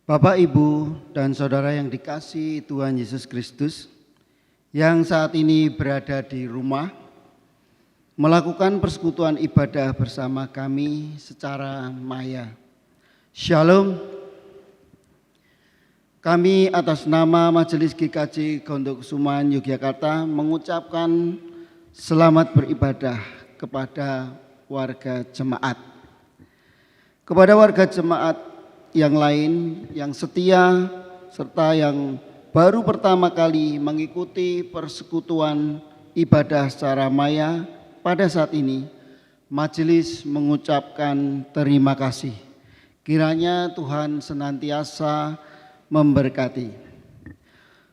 Bapak, Ibu, dan Saudara yang dikasihi Tuhan Yesus Kristus, yang saat ini berada di rumah, melakukan persekutuan ibadah bersama kami secara maya. Shalom. Kami atas nama Majelis GKJ Gondokusuman Yogyakarta mengucapkan selamat beribadah kepada warga jemaat. Kepada warga jemaat yang lain yang setia serta yang baru pertama kali mengikuti persekutuan ibadah secara maya pada saat ini, majelis mengucapkan terima kasih. Kiranya Tuhan senantiasa memberkati.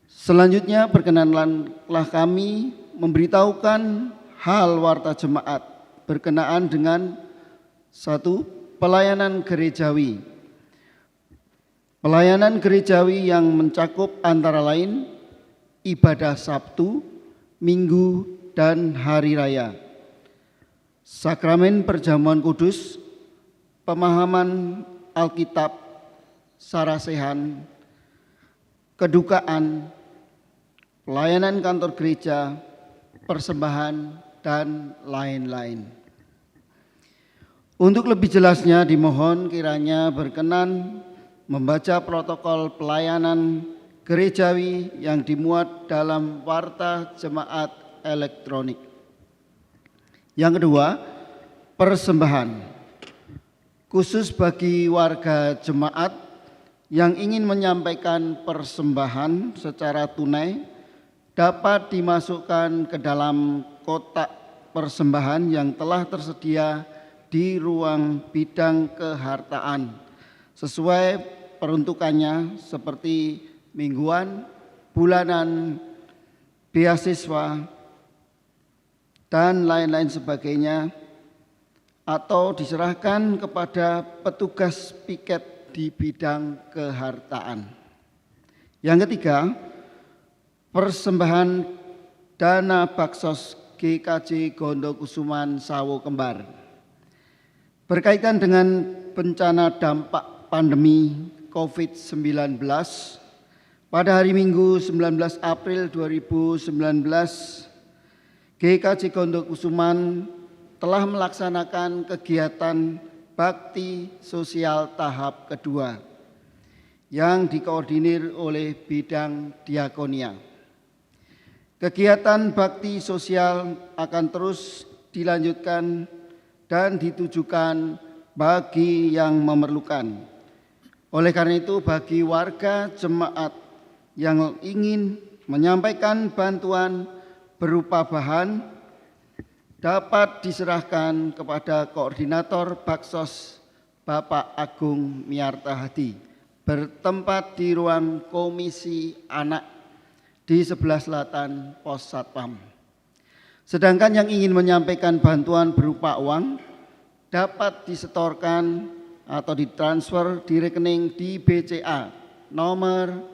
Selanjutnya perkenanlah kami memberitahukan hal warta jemaat berkenaan dengan satu, pelayanan gerejawi. Pelayanan gerejawi yang mencakup antara lain ibadah Sabtu, Minggu, dan Hari Raya, sakramen perjamuan kudus, pemahaman Alkitab, sarasehan, kedukaan, pelayanan kantor gereja, persembahan, dan lain-lain. Untuk lebih jelasnya dimohon kiranya berkenan membaca protokol pelayanan gerejawi yang dimuat dalam warta jemaat elektronik. Yang kedua, persembahan. Khusus bagi warga jemaat yang ingin menyampaikan persembahan secara tunai dapat dimasukkan ke dalam kotak persembahan yang telah tersedia di ruang bidang kehartaan sesuai peruntukannya seperti mingguan, bulanan, beasiswa, dan lain-lain sebagainya, atau diserahkan kepada petugas piket di bidang kehartaan. Yang ketiga, persembahan dana baksos GKJ Gondokusuman Sawo Kembar berkaitan dengan bencana dampak pandemi COVID-19 pada hari Minggu 19 April 2019, GKJ Gondokusuman telah melaksanakan kegiatan bakti sosial tahap kedua yang dikoordinir oleh bidang diakonia. Kegiatan bakti sosial akan terus dilanjutkan dan ditujukan bagi yang memerlukan. Oleh karena itu, bagi warga jemaat yang ingin menyampaikan bantuan berupa bahan dapat diserahkan kepada koordinator baksos Bapak Agung Miarta Hadi bertempat di ruang komisi anak di sebelah selatan Pos Satpam. Sedangkan yang ingin menyampaikan bantuan berupa uang dapat disetorkan atau ditransfer di rekening di BCA nomor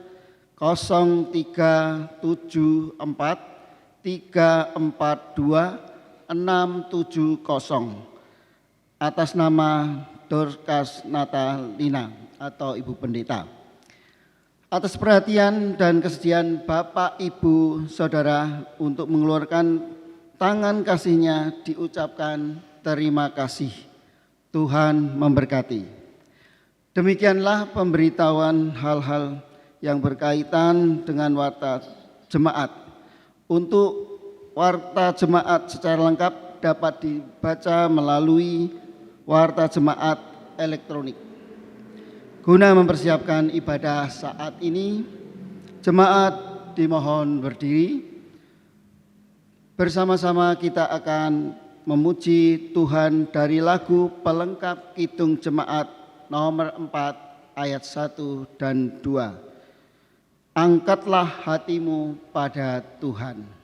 0374 342 670 atas nama Dorcas Natalina atau Ibu Pendeta. Atas perhatian dan kesediaan Bapak, Ibu, Saudara untuk mengeluarkan tangan kasihnya diucapkan terima kasih. Tuhan memberkati. Demikianlah pemberitahuan hal-hal yang berkaitan dengan warta jemaat. Untuk warta jemaat secara lengkap dapat dibaca melalui warta jemaat elektronik. Guna mempersiapkan ibadah saat ini, jemaat dimohon berdiri. Bersama-sama kita akan memuji Tuhan dari lagu pelengkap Kidung Jemaat nomor 4 ayat 1 dan 2. Angkatlah hatimu pada Tuhan.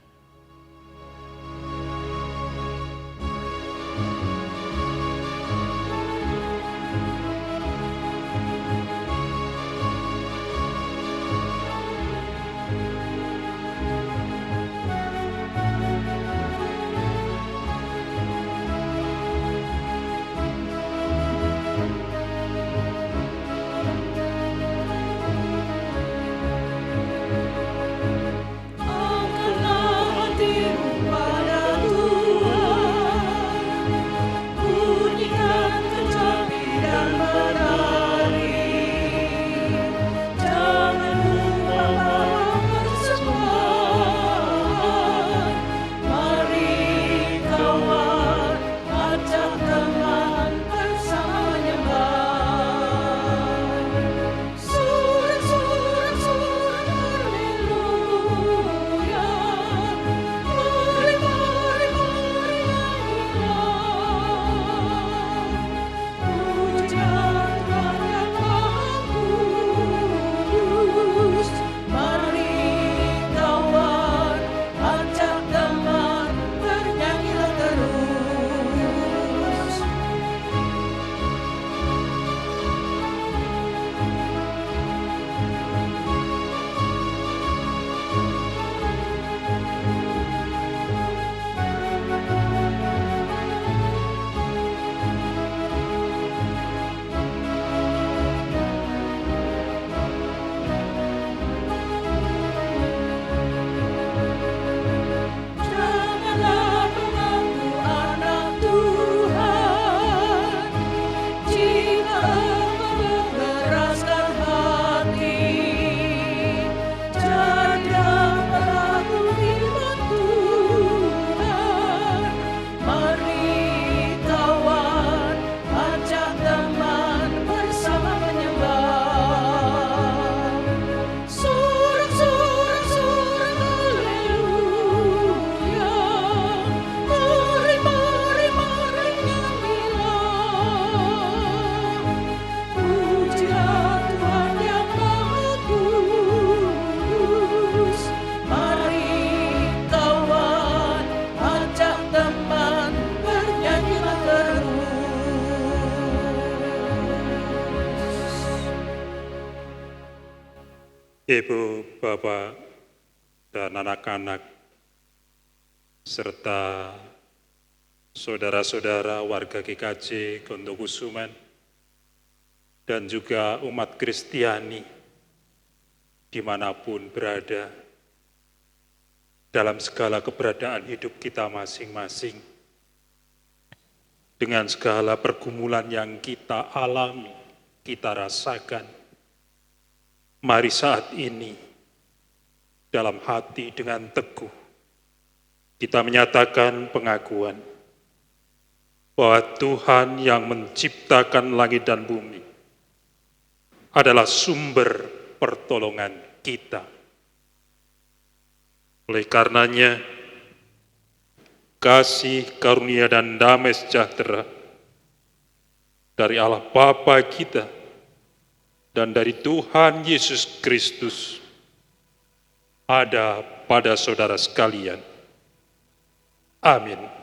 Ibu, Bapak, dan anak-anak, serta saudara-saudara warga GKJ Gondokusuman, dan juga umat Kristiani dimanapun berada, dalam segala keberadaan hidup kita masing-masing, dengan segala pergumulan yang kita alami, kita rasakan, mari saat ini dalam hati dengan teguh kita menyatakan pengakuan bahwa Tuhan yang menciptakan langit dan bumi adalah sumber pertolongan kita. Oleh karenanya, kasih, karunia, dan damai sejahtera dari Allah Bapa kita dan dari Tuhan Yesus Kristus ada pada saudara sekalian. Amin.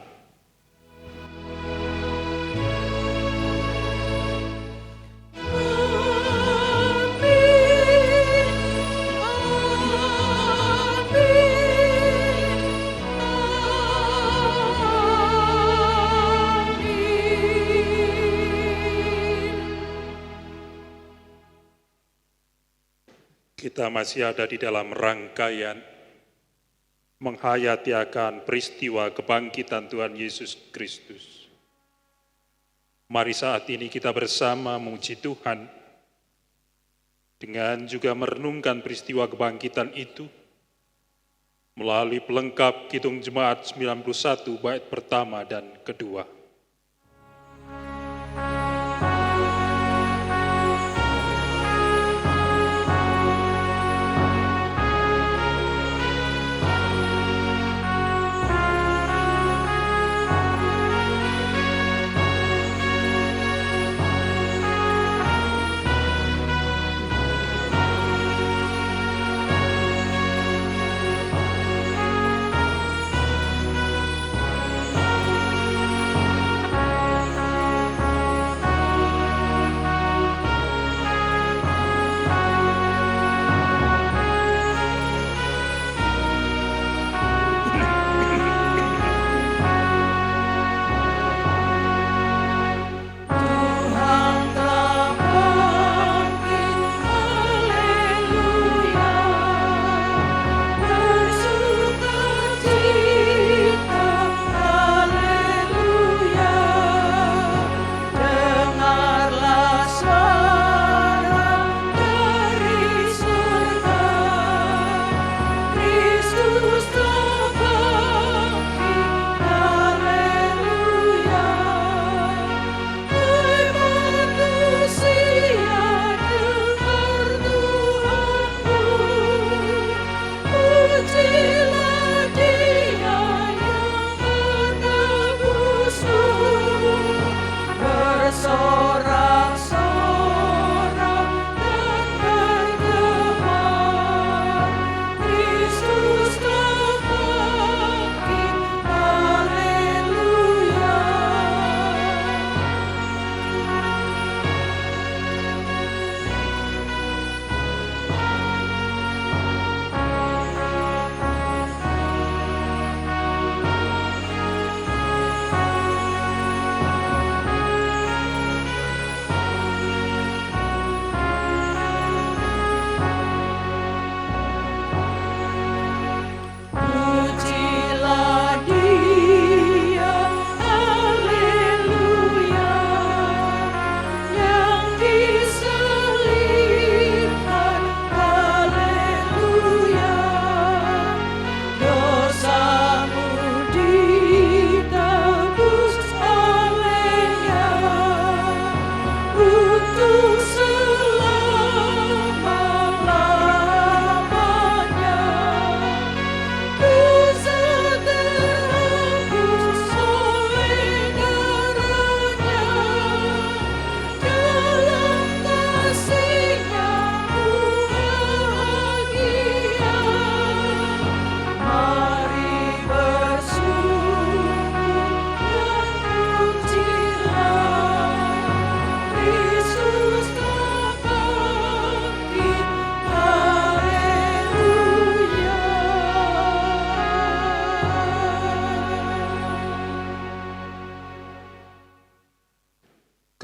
Kita masih ada di dalam rangkaian menghayati akan peristiwa kebangkitan Tuhan Yesus Kristus. Mari saat ini kita bersama memuji Tuhan dengan juga merenungkan peristiwa kebangkitan itu melalui pelengkap Kidung Jemaat 91 bait pertama dan kedua.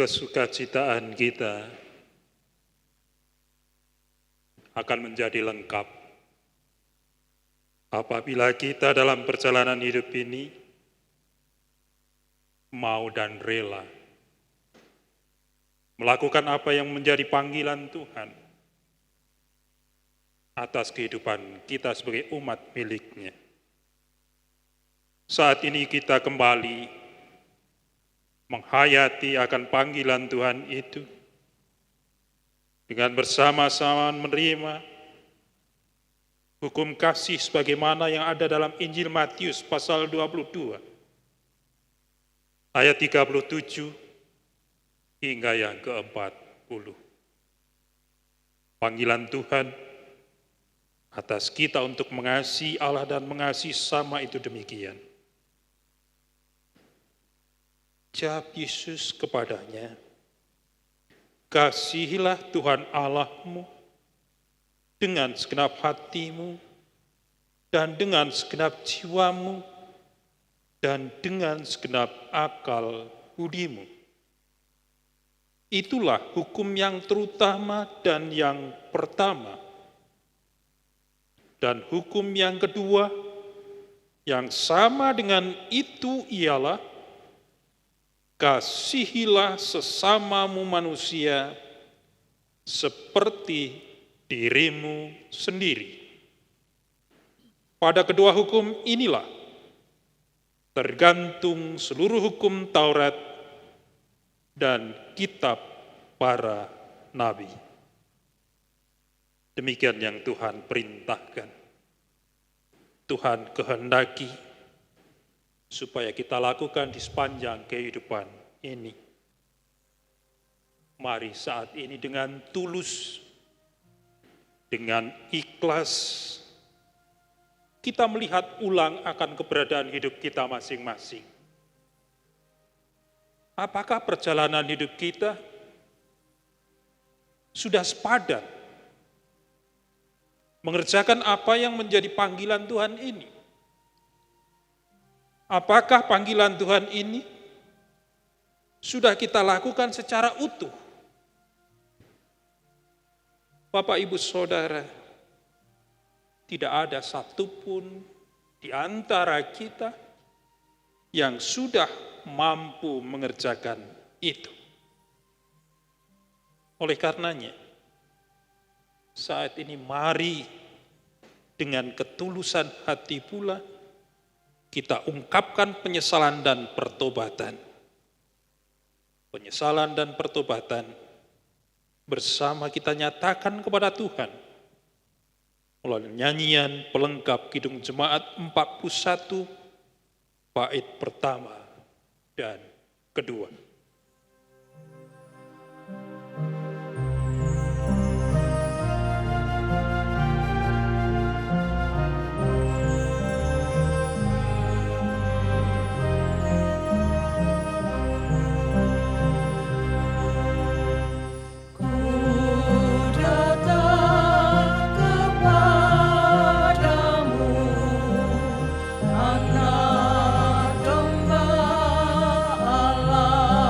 kesukacitaan kita akan menjadi lengkap apabila kita dalam perjalanan hidup ini mau dan rela melakukan apa yang menjadi panggilan Tuhan atas kehidupan kita sebagai umat milik-Nya. Saat ini kita kembali menghayati akan panggilan Tuhan itu dengan bersama-sama menerima hukum kasih sebagaimana yang ada dalam Injil Matius pasal 22 ayat 37 hingga yang ke-40. Panggilan Tuhan atas kita untuk mengasihi Allah dan mengasihi sesama itu demikian. Jawab Yesus kepadanya, kasihilah Tuhan Allahmu dengan segenap hatimu dan dengan segenap jiwamu dan dengan segenap akal budimu. Itulah hukum yang terutama dan yang pertama. Dan hukum yang kedua yang sama dengan itu ialah kasihilah sesamamu manusia seperti dirimu sendiri. Pada kedua hukum inilah tergantung seluruh hukum Taurat dan kitab para nabi. Demikian yang Tuhan perintahkan. Tuhan kehendaki supaya kita lakukan di sepanjang kehidupan ini. Mari saat ini dengan tulus, dengan ikhlas, kita melihat ulang akan keberadaan hidup kita masing-masing. Apakah perjalanan hidup kita sudah sepadan mengerjakan apa yang menjadi panggilan Tuhan ini? Apakah panggilan Tuhan ini sudah kita lakukan secara utuh? Bapak, Ibu, Saudara, tidak ada satupun di antara kita yang sudah mampu mengerjakan itu. Oleh karenanya, saat ini mari dengan ketulusan hati pula kita ungkapkan penyesalan dan pertobatan. Penyesalan dan pertobatan bersama kita nyatakan kepada Tuhan melalui nyanyian pelengkap Kidung Jemaat 41 bait pertama dan kedua. Anak domba Allah.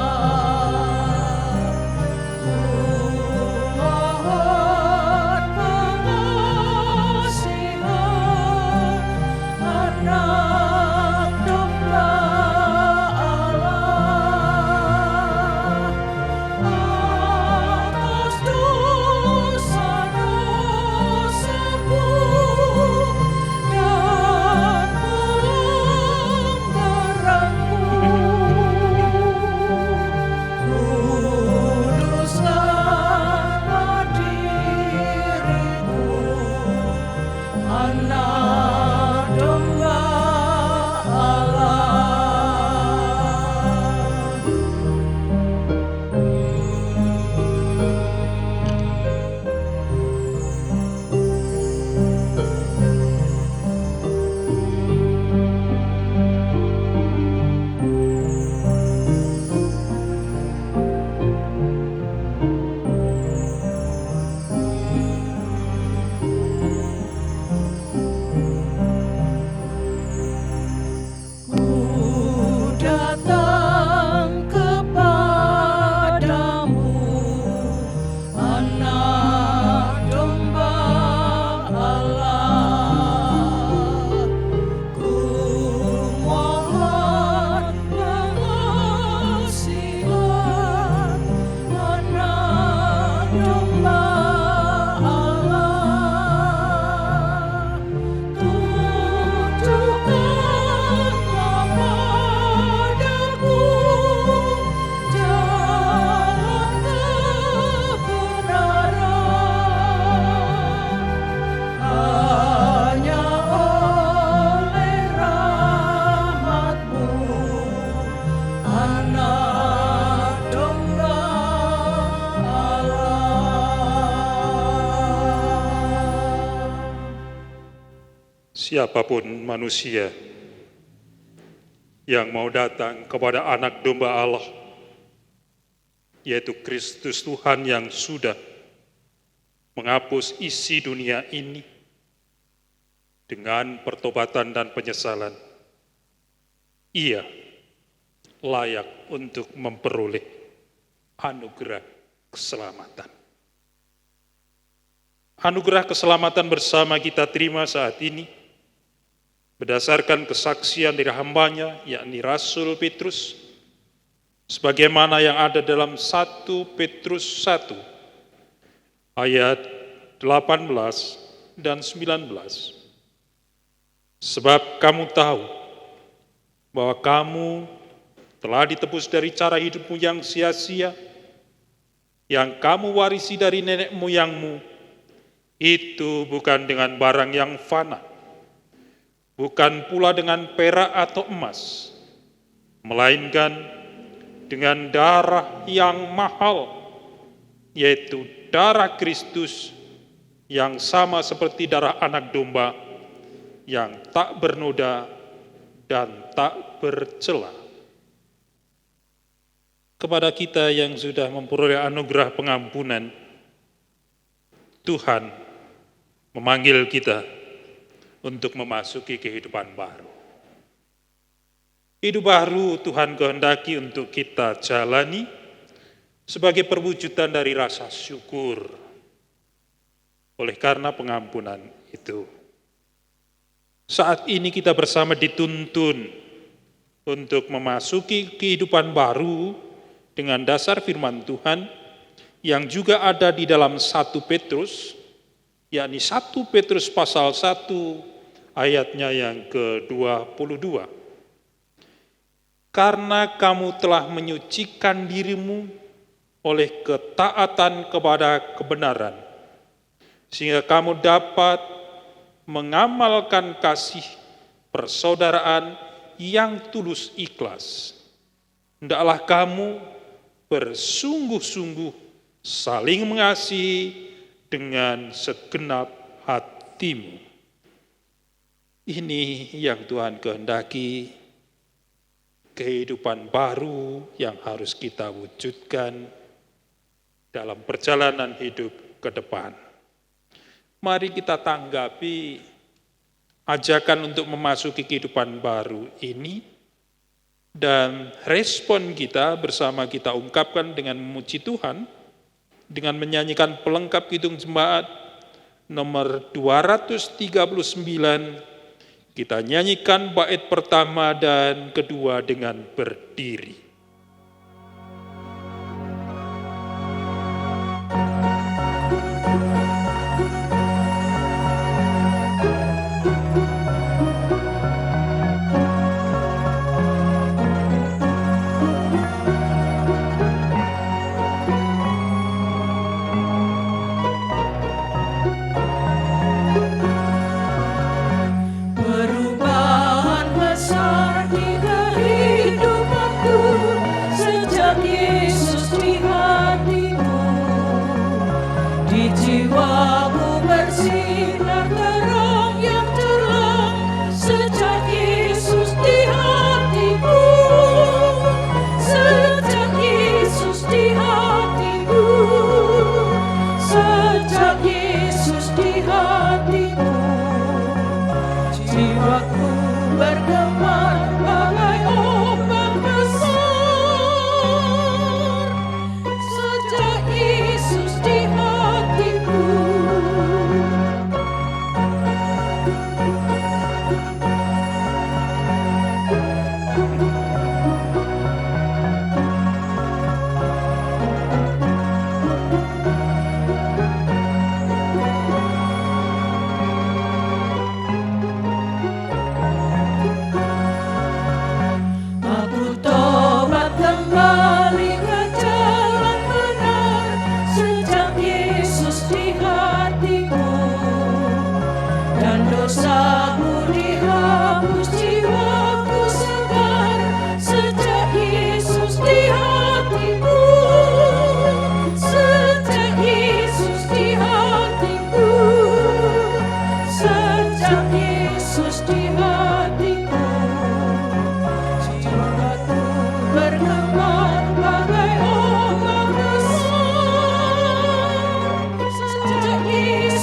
siapapun manusia yang mau datang kepada anak domba Allah, yaitu Kristus Tuhan yang sudah menghapus isi dunia ini dengan pertobatan dan penyesalan, ia layak untuk memperoleh anugerah keselamatan. Anugerah keselamatan bersama kita terima saat ini berdasarkan kesaksian dari hambanya, yakni Rasul Petrus, sebagaimana yang ada dalam 1 Petrus 1 ayat 18 dan 19. Sebab kamu tahu bahwa kamu telah ditebus dari cara hidupmu yang sia-sia, yang kamu warisi dari nenek moyangmu, itu bukan dengan barang yang fana, bukan pula dengan perak atau emas, melainkan dengan darah yang mahal, yaitu darah Kristus yang sama seperti darah anak domba yang tak bernoda dan tak bercela. Kepada kita yang sudah memperoleh anugerah pengampunan, Tuhan memanggil kita untuk memasuki kehidupan baru. Hidup baru Tuhan kehendaki untuk kita jalani sebagai perwujudan dari rasa syukur oleh karena pengampunan itu. Saat ini kita bersama dituntun untuk memasuki kehidupan baru dengan dasar firman Tuhan yang juga ada di dalam 1 Petrus, yakni 1 Petrus pasal 1 ayatnya yang ke-22. Karena kamu telah menyucikan dirimu oleh ketaatan kepada kebenaran, sehingga kamu dapat mengamalkan kasih persaudaraan yang tulus ikhlas. Hendaklah kamu bersungguh-sungguh saling mengasihi dengan segenap hatimu. Ini yang Tuhan kehendaki, kehidupan baru yang harus kita wujudkan dalam perjalanan hidup ke depan. Mari kita tanggapi ajakan untuk memasuki kehidupan baru ini, dan respon kita bersama kita ungkapkan dengan memuji Tuhan, dengan menyanyikan pelengkap Kidung Jemaat nomor 239, kita nyanyikan bait pertama dan kedua dengan berdiri.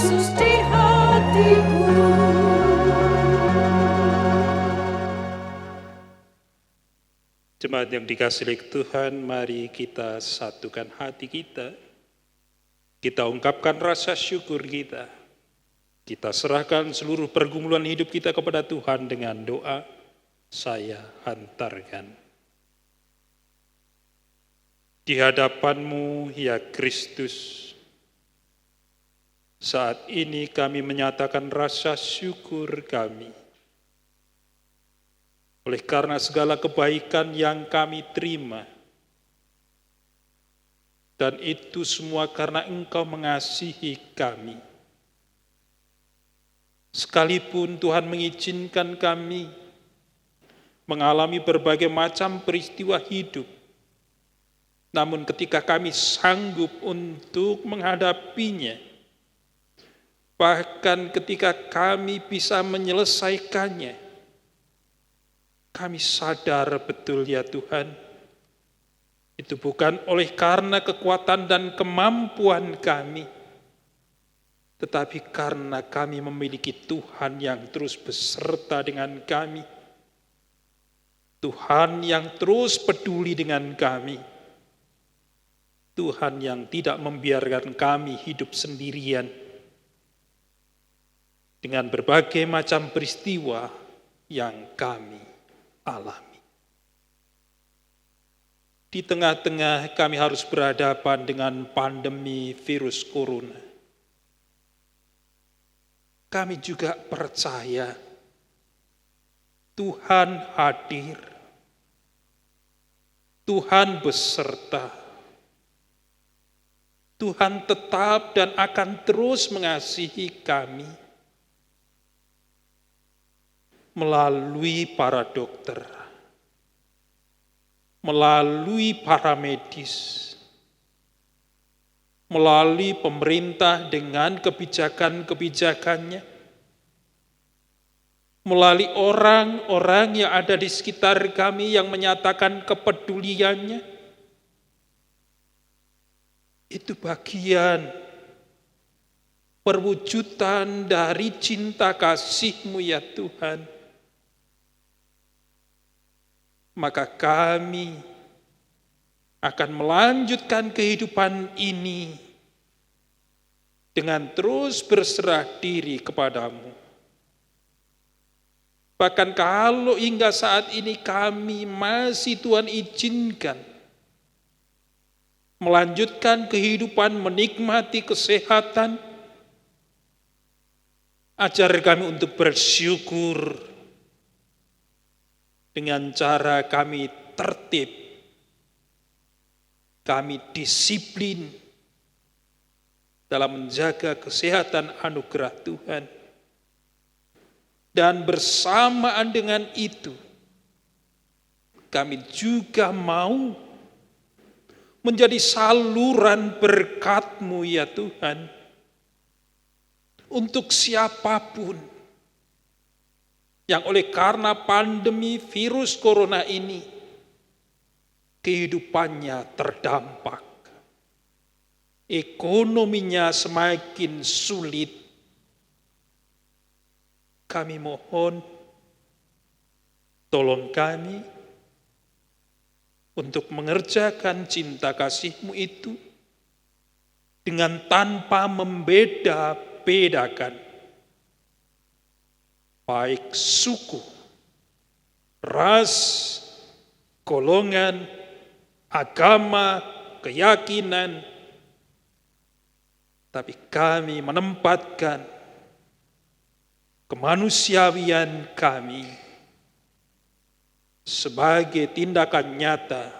Yesus di hatiku. Jemaat yang dikasihi Tuhan, mari kita satukan hati kita. Kita ungkapkan rasa syukur kita. Kita serahkan seluruh pergumulan hidup kita kepada Tuhan dengan doa, saya hantarkan. Di hadapan-Mu, ya Kristus, saat ini kami menyatakan rasa syukur kami. Oleh karena segala kebaikan yang kami terima, dan itu semua karena Engkau mengasihi kami. Sekalipun Tuhan mengizinkan kami mengalami berbagai macam peristiwa hidup, namun ketika kami sanggup untuk menghadapinya, bahkan ketika kami bisa menyelesaikannya, kami sadar betul ya Tuhan, itu bukan oleh karena kekuatan dan kemampuan kami, tetapi karena kami memiliki Tuhan yang terus beserta dengan kami, Tuhan yang terus peduli dengan kami, Tuhan yang tidak membiarkan kami hidup sendirian dengan berbagai macam peristiwa yang kami alami. Di tengah-tengah kami harus berhadapan dengan pandemi virus corona. Kami juga percaya Tuhan hadir, Tuhan beserta, Tuhan tetap dan akan terus mengasihi kami melalui para dokter, melalui para medis, melalui pemerintah dengan kebijakan-kebijakannya, melalui orang-orang yang ada di sekitar kami yang menyatakan kepeduliannya. Itu bagian perwujudan dari cinta kasih-Mu ya Tuhan. Maka kami akan melanjutkan kehidupan ini dengan terus berserah diri kepada-Mu. Bahkan kalau hingga saat ini kami masih Tuhan izinkan melanjutkan kehidupan menikmati kesehatan, ajar kami untuk bersyukur dengan cara kami tertib, kami disiplin dalam menjaga kesehatan anugerah Tuhan. Dan bersamaan dengan itu, kami juga mau menjadi saluran berkat-Mu ya Tuhan, untuk siapapun yang oleh karena pandemi virus corona ini kehidupannya terdampak, ekonominya semakin sulit. Kami mohon, tolong kami untuk mengerjakan cinta kasih-Mu itu dengan tanpa membeda-bedakan baik suku, ras, golongan, agama, keyakinan, tapi kami menempatkan kemanusiawian kami sebagai tindakan nyata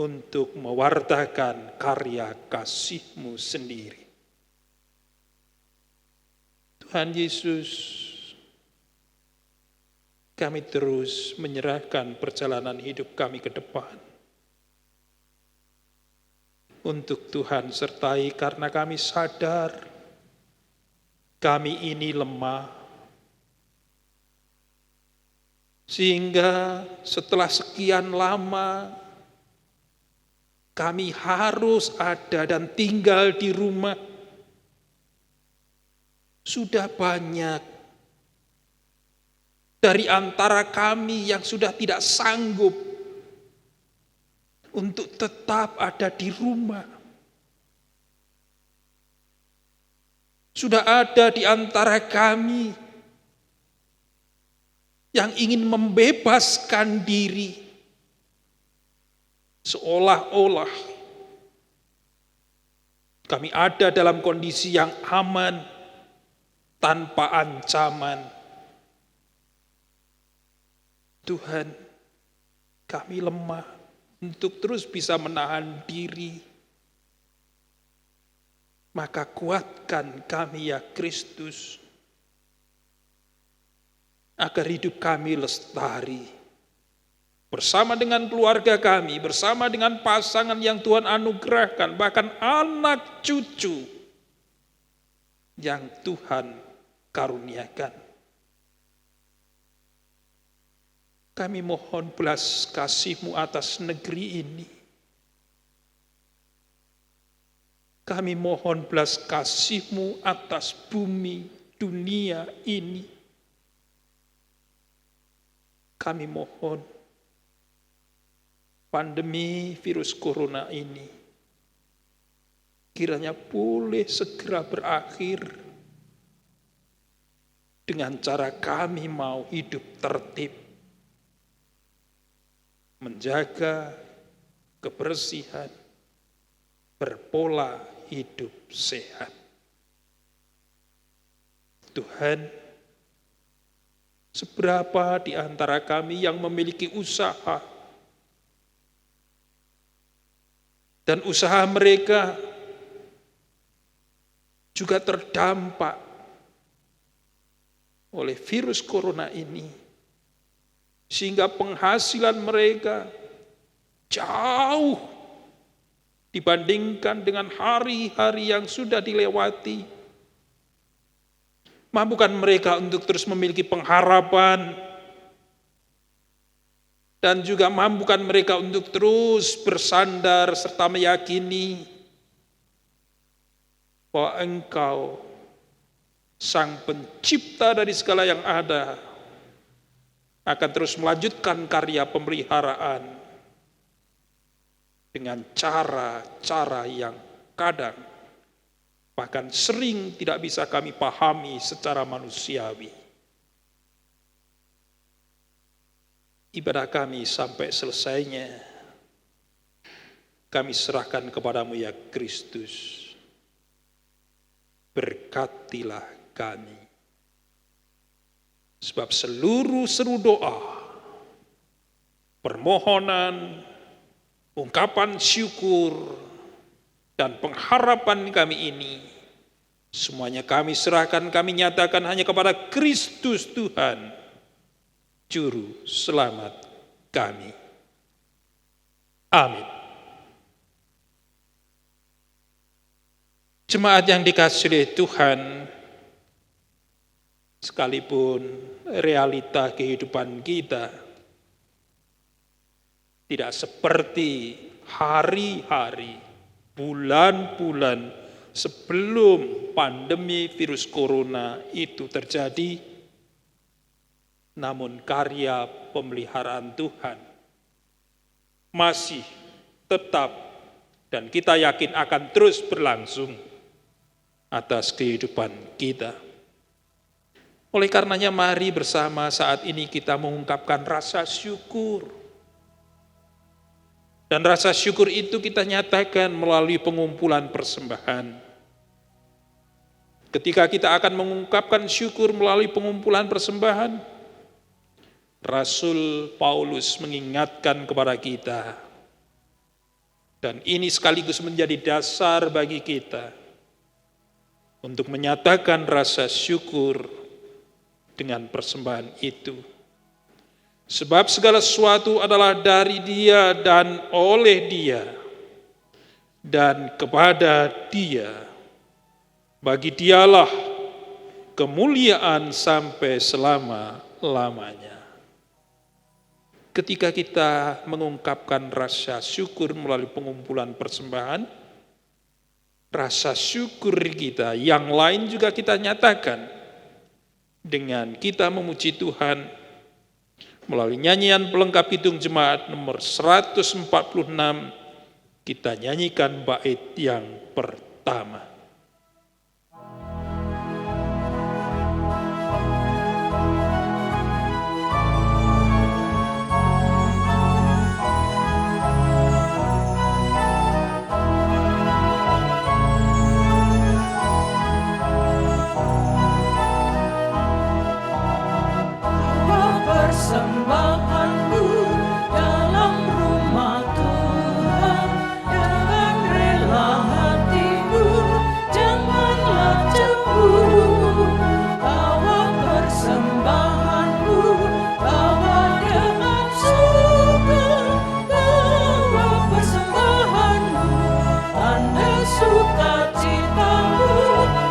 untuk mewartakan karya kasih-Mu sendiri. Tuhan Yesus, kami terus menyerahkan perjalanan hidup kami ke depan. Untuk Tuhan sertai, karena kami sadar kami ini lemah. Sehingga setelah sekian lama kami harus ada dan tinggal di rumah Sudah banyak dari antara kami yang sudah tidak sanggup untuk tetap ada di rumah. Sudah ada di antara kami yang ingin membebaskan diri, seolah-olah kami ada dalam kondisi yang aman, tanpa ancaman. Tuhan, kami lemah untuk terus bisa menahan diri. Maka kuatkan kami ya Kristus, agar hidup kami lestari, bersama dengan keluarga kami, bersama dengan pasangan yang Tuhan anugerahkan, bahkan anak cucu yang Tuhan karuniakan. Kami mohon belas kasih-Mu atas negeri ini. Kami mohon belas kasih-Mu atas bumi, dunia ini. Kami mohon pandemi virus corona ini kiranya boleh segera berakhir dengan cara kami mau hidup tertib, menjaga kebersihan, berpola hidup sehat. Tuhan, seberapa di antara kami yang memiliki usaha dan usaha mereka juga terdampak oleh virus corona ini, sehingga penghasilan mereka jauh dibandingkan dengan hari-hari yang sudah dilewati. Mampukan mereka untuk terus memiliki pengharapan, dan juga mampukan mereka untuk terus bersandar serta meyakini bahwa Engkau, Sang Pencipta dari segala yang ada, akan terus melanjutkan karya pemeliharaan dengan cara-cara yang kadang bahkan sering tidak bisa kami pahami secara manusiawi. Ibadah kami sampai selesainya, kami serahkan kepadamu ya Kristus. Berkatilah kami. Sebab seluruh seru doa, permohonan, ungkapan syukur, dan pengharapan kami ini, semuanya kami serahkan, kami nyatakan hanya kepada Kristus Tuhan, Juru Selamat kami. Amin. Jemaat yang dikasihi oleh Tuhan, sekalipun realita kehidupan kita tidak seperti hari-hari, bulan-bulan sebelum pandemi virus corona itu terjadi, namun karya pemeliharaan Tuhan masih tetap dan kita yakin akan terus berlangsung atas kehidupan kita. Oleh karenanya mari bersama saat ini kita mengungkapkan rasa syukur. Dan rasa syukur itu kita nyatakan melalui pengumpulan persembahan. Ketika kita akan mengungkapkan syukur melalui pengumpulan persembahan, Rasul Paulus mengingatkan kepada kita, dan ini sekaligus menjadi dasar bagi kita untuk menyatakan rasa syukur dengan persembahan itu. Sebab segala sesuatu adalah dari Dia dan oleh Dia dan kepada Dia. Bagi Dialah kemuliaan sampai selama-lamanya. Ketika kita mengungkapkan rasa syukur melalui pengumpulan persembahan, rasa syukur kita yang lain juga kita nyatakan dengan kita memuji Tuhan melalui nyanyian pelengkap Kidung Jemaat nomor 146. Kita nyanyikan bait yang pertama. Persembahanku dalam rumah Tuhan, dengan rela hatiku, janganlah cemburu. Bawa persembahanku, bawa dengan suka, bawa persembahanmu, tanda sukacitamu,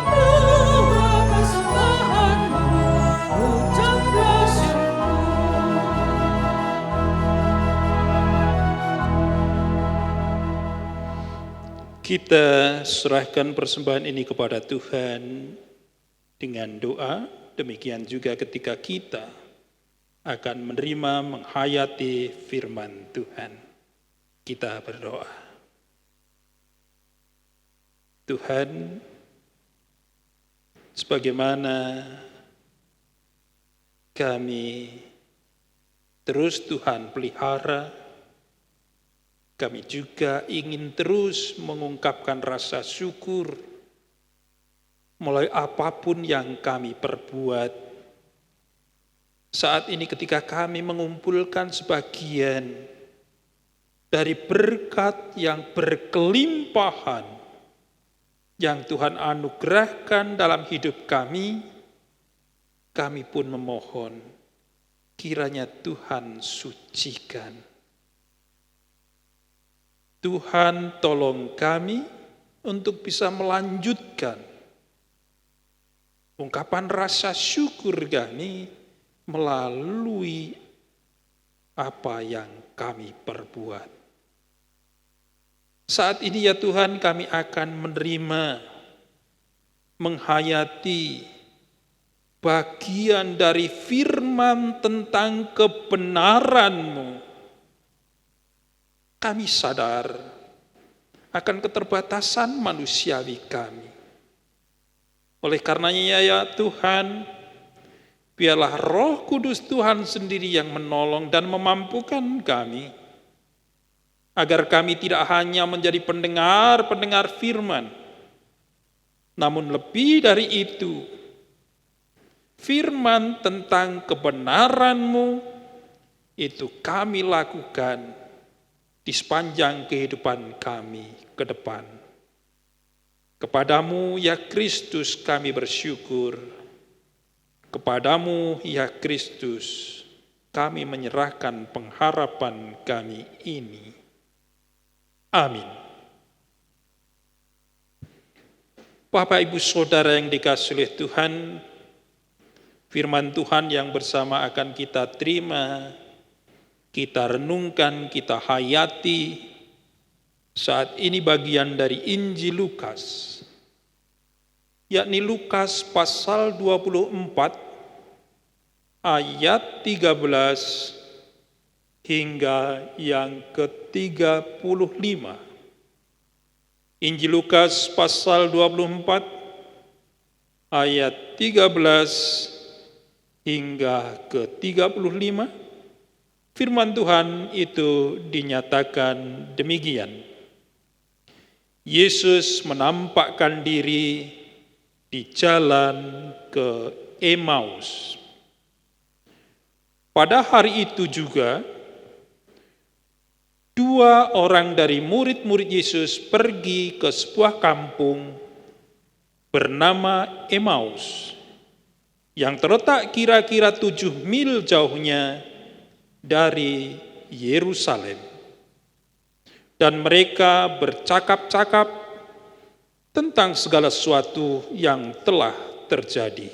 bawa persembahanmu, ucaplah syukur. Kita serahkan persembahan ini kepada Tuhan dengan doa. Demikian juga ketika kita akan menerima menghayati firman Tuhan. Kita berdoa. Tuhan, sebagaimana kami terus Tuhan pelihara, kami juga ingin terus mengungkapkan rasa syukur mulai apapun yang kami perbuat. Saat ini ketika kami mengumpulkan sebagian dari berkat yang berkelimpahan yang Tuhan anugerahkan dalam hidup kami pun memohon kiranya Tuhan sucikan. Tuhan tolong kami untuk bisa melanjutkan ungkapan rasa syukur kami melalui apa yang kami perbuat. Saat ini ya Tuhan kami akan menerima, menghayati bagian dari firman tentang kebenaran-Mu. Kami sadar akan keterbatasan manusiawi kami. Oleh karenanya ya Tuhan, biarlah Roh Kudus Tuhan sendiri yang menolong dan memampukan kami, agar kami tidak hanya menjadi pendengar firman, namun lebih dari itu, firman tentang kebenaran-Mu itu kami lakukan di sepanjang kehidupan kami ke depan. Kepadamu ya Kristus kami bersyukur. Kepadamu ya Kristus kami menyerahkan pengharapan kami ini. Amin. Bapak Ibu Saudara yang dikasihi oleh Tuhan, firman Tuhan yang bersama akan kita terima, kita renungkan, kita hayati saat ini bagian dari Injil Lukas, yakni Lukas pasal 24 ayat 13 hingga yang ke-35. Injil Lukas pasal 24 ayat 13 hingga ke-35. Firman Tuhan itu dinyatakan demikian. Yesus menampakkan diri di jalan ke Emmaus. Pada hari itu juga, dua orang dari murid-murid Yesus pergi ke sebuah kampung bernama Emmaus, yang terletak kira-kira 7 mil jauhnya dari Yerusalem. Dan mereka bercakap-cakap tentang segala sesuatu yang telah terjadi.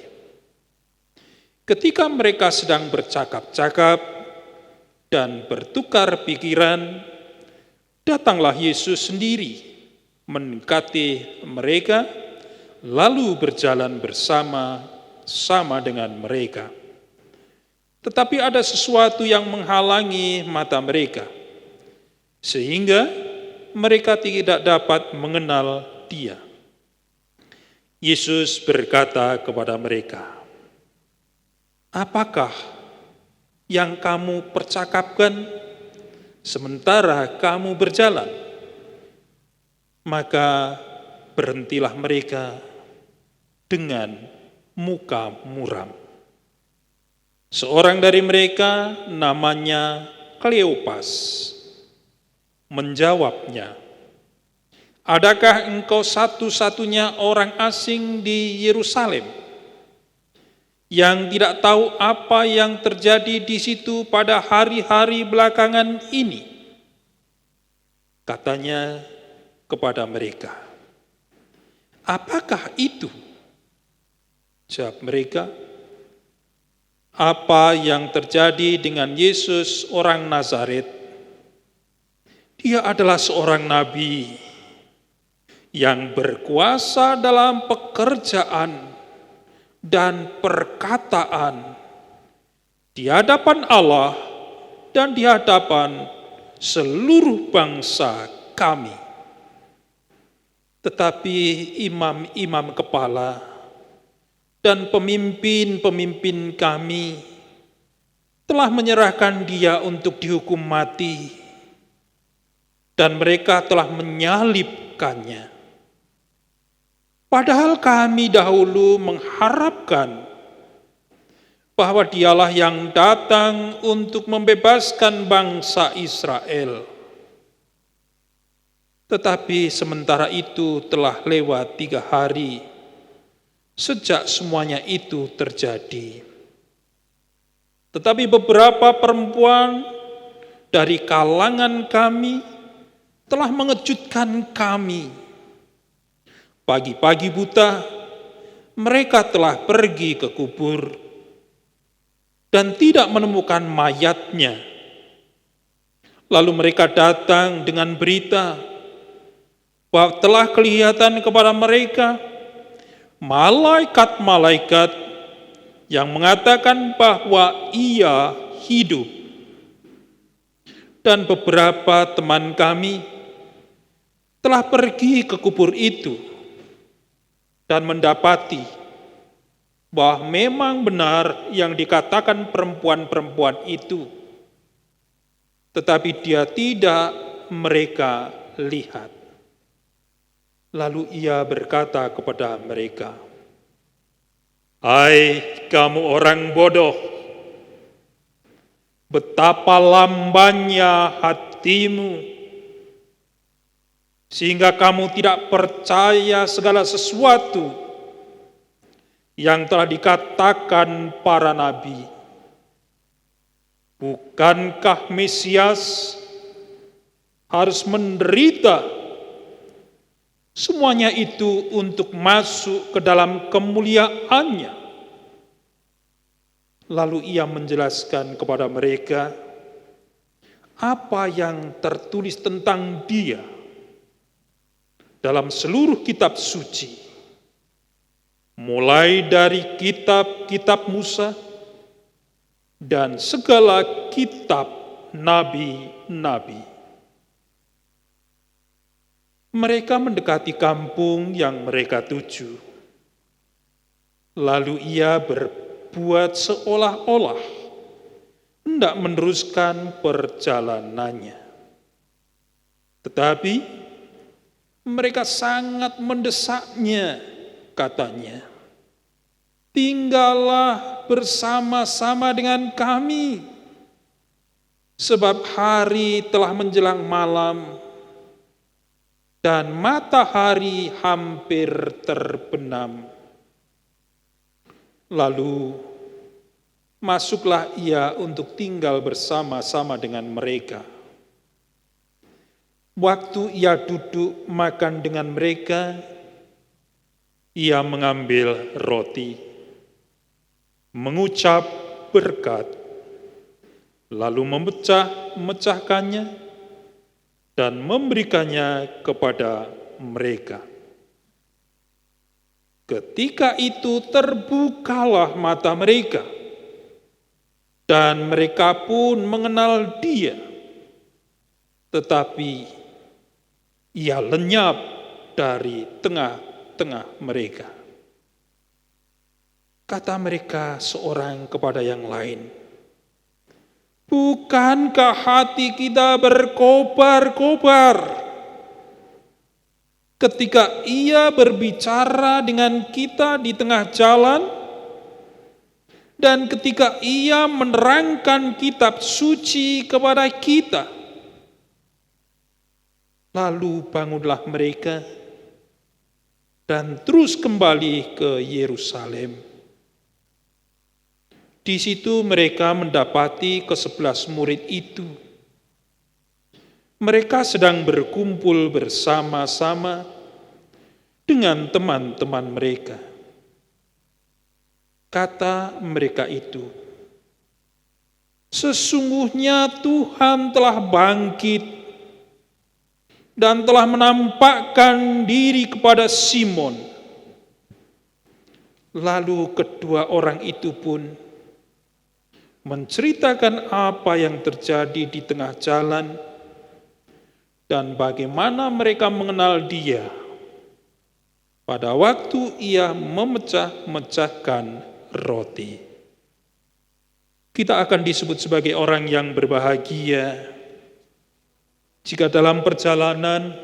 Ketika mereka sedang bercakap-cakap dan bertukar pikiran, datanglah Yesus sendiri mendekati mereka, lalu berjalan bersama-sama dengan mereka. Tetapi ada sesuatu yang menghalangi mata mereka, sehingga mereka tidak dapat mengenal Dia. Yesus berkata kepada mereka, "Apakah yang kamu percakapkan sementara kamu berjalan?" Maka berhentilah mereka dengan muka muram. Seorang dari mereka namanya Kleopas menjawabnya, "Adakah engkau satu-satunya orang asing di Yerusalem yang tidak tahu apa yang terjadi di situ pada hari-hari belakangan ini?" Katanya kepada mereka, "Apakah itu?" Jawab mereka, "Apa yang terjadi dengan Yesus orang Nazaret? Dia adalah seorang nabi yang berkuasa dalam pekerjaan dan perkataan di hadapan Allah dan di hadapan seluruh bangsa kami. Tetapi imam-imam kepala dan pemimpin-pemimpin kami telah menyerahkan Dia untuk dihukum mati, dan mereka telah menyalibkannya. Padahal kami dahulu mengharapkan bahwa Dialah yang datang untuk membebaskan bangsa Israel. Tetapi sementara itu telah lewat 3 hari sejak semuanya itu terjadi. Tetapi beberapa perempuan dari kalangan kami telah mengejutkan kami. Pagi-pagi buta, mereka telah pergi ke kubur dan tidak menemukan mayatnya. Lalu mereka datang dengan berita bahwa telah kelihatan kepada mereka malaikat-malaikat yang mengatakan bahwa Ia hidup. Dan beberapa teman kami telah pergi ke kubur itu dan mendapati bahwa memang benar yang dikatakan perempuan-perempuan itu, tetapi dia tidak mereka lihat. Lalu ia berkata kepada mereka, "Hai kamu orang bodoh, betapa lambannya hatimu, sehingga kamu tidak percaya segala sesuatu yang telah dikatakan para nabi. Bukankah Mesias harus menderita semuanya itu untuk masuk ke dalam kemuliaannya?" Lalu ia menjelaskan kepada mereka apa yang tertulis tentang Dia dalam seluruh kitab suci, mulai dari kitab-kitab Musa dan segala kitab nabi-nabi. Mereka mendekati kampung yang mereka tuju. Lalu ia berbuat seolah-olah hendak meneruskan perjalanannya. Tetapi mereka sangat mendesaknya, katanya, "Tinggallah bersama-sama dengan kami, sebab hari telah menjelang malam dan matahari hampir terbenam." Lalu masuklah ia untuk tinggal bersama-sama dengan mereka. Waktu ia duduk makan dengan mereka, ia mengambil roti, mengucap berkat, lalu memecah-mecahkannya dan memberikannya kepada mereka. Ketika itu terbukalah mata mereka, dan mereka pun mengenal Dia. Tetapi Ia lenyap dari tengah-tengah mereka. Kata mereka seorang kepada yang lain, "Bukankah hati kita berkobar-kobar ketika Ia berbicara dengan kita di tengah jalan, dan ketika Ia menerangkan kitab suci kepada kita?" Lalu bangunlah mereka dan terus kembali ke Yerusalem. Di situ mereka mendapati ke-11 murid itu. Mereka sedang berkumpul bersama-sama dengan teman-teman mereka. Kata mereka itu, "Sesungguhnya Tuhan telah bangkit dan telah menampakkan diri kepada Simon." Lalu kedua orang itu pun menceritakan apa yang terjadi di tengah jalan dan bagaimana mereka mengenal Dia pada waktu Ia memecah-mecahkan roti. Kita akan disebut sebagai orang yang berbahagia jika dalam perjalanan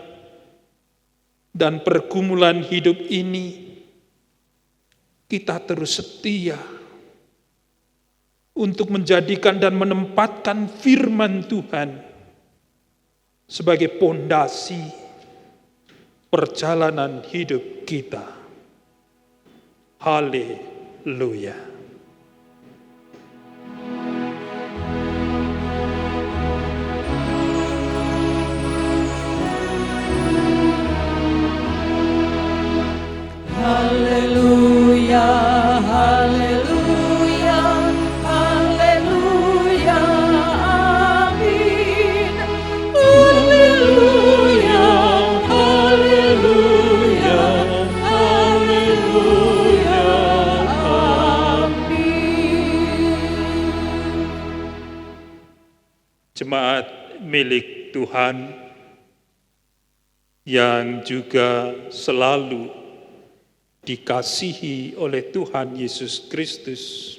dan pergumulan hidup ini kita terus setia untuk menjadikan dan menempatkan firman Tuhan sebagai pondasi perjalanan hidup kita. Haleluya. Haleluya, haleluya, haleluya, amin. Haleluya, haleluya, haleluya, amin. Jemaat milik Tuhan yang juga selalu dikasihi oleh Tuhan Yesus Kristus.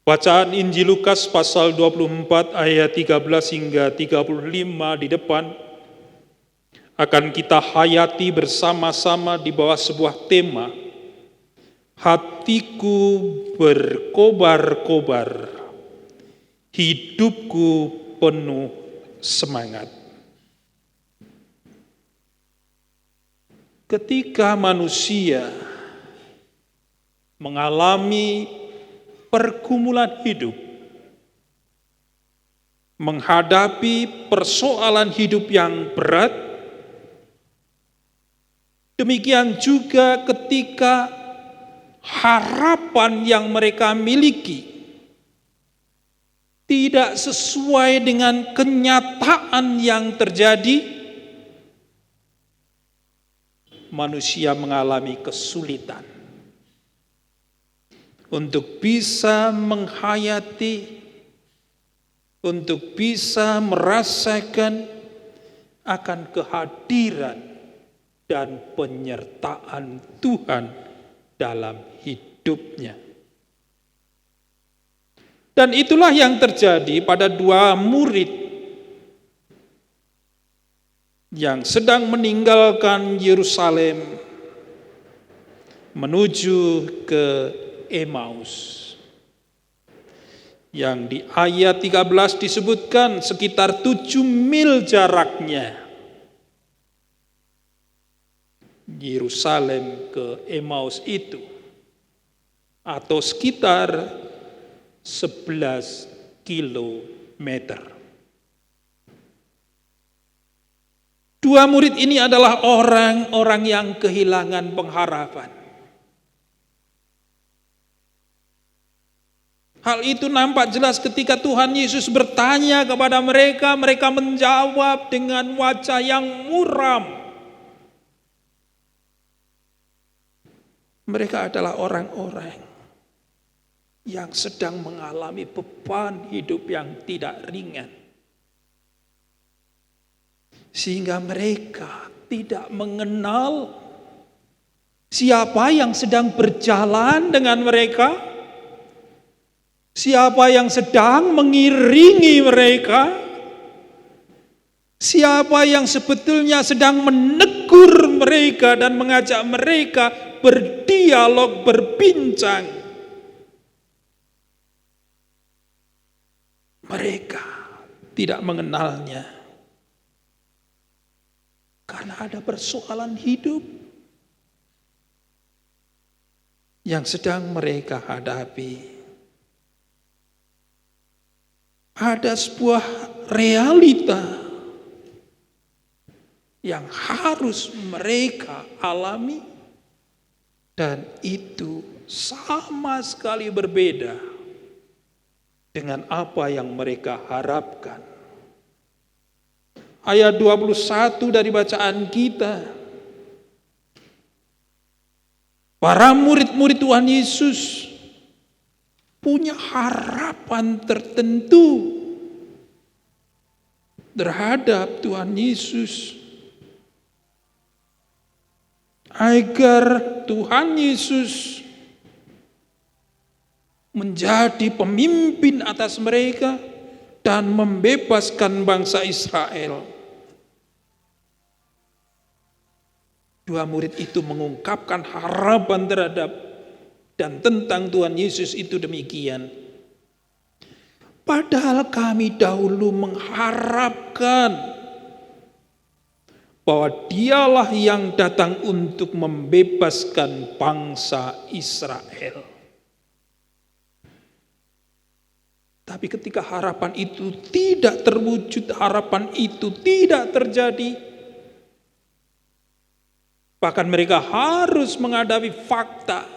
Bacaan Injil Lukas pasal 24 ayat 13 hingga 35 di depan akan kita hayati bersama-sama di bawah sebuah tema, hatiku berkobar-kobar, hidupku penuh semangat. Ketika manusia mengalami pergumulan hidup, menghadapi persoalan hidup yang berat, demikian juga ketika harapan yang mereka miliki tidak sesuai dengan kenyataan yang terjadi, manusia mengalami kesulitan untuk bisa menghayati, untuk bisa merasakan akan kehadiran dan penyertaan Tuhan dalam hidupnya. Dan itulah yang terjadi pada dua murid yang sedang meninggalkan Yerusalem menuju ke Emmaus. Yang di ayat 13 disebutkan sekitar 7 mil jaraknya Yerusalem ke Emmaus itu, atau sekitar 11 kilometer. Dua murid ini adalah orang-orang yang kehilangan pengharapan. Hal itu nampak jelas ketika Tuhan Yesus bertanya kepada mereka, mereka menjawab dengan wajah yang muram. Mereka adalah orang-orang yang sedang mengalami beban hidup yang tidak ringan. Sehingga mereka tidak mengenal siapa yang sedang berjalan dengan mereka, siapa yang sedang mengiringi mereka, siapa yang sebetulnya sedang menegur mereka dan mengajak mereka berdialog, berbincang. Mereka tidak mengenalnya karena ada persoalan hidup yang sedang mereka hadapi. Ada sebuah realita yang harus mereka alami, dan itu sama sekali berbeda dengan apa yang mereka harapkan. Ayat 21 dari bacaan kita, para murid-murid Tuhan Yesus punya harapan tertentu terhadap Tuhan Yesus, agar Tuhan Yesus menjadi pemimpin atas mereka dan membebaskan bangsa Israel. Dua murid itu mengungkapkan harapan terhadap dan tentang Tuhan Yesus itu demikian. Padahal kami dahulu mengharapkan bahwa dialah yang datang untuk membebaskan bangsa Israel. Tapi ketika harapan itu tidak terwujud, harapan itu tidak terjadi, bahkan mereka harus menghadapi fakta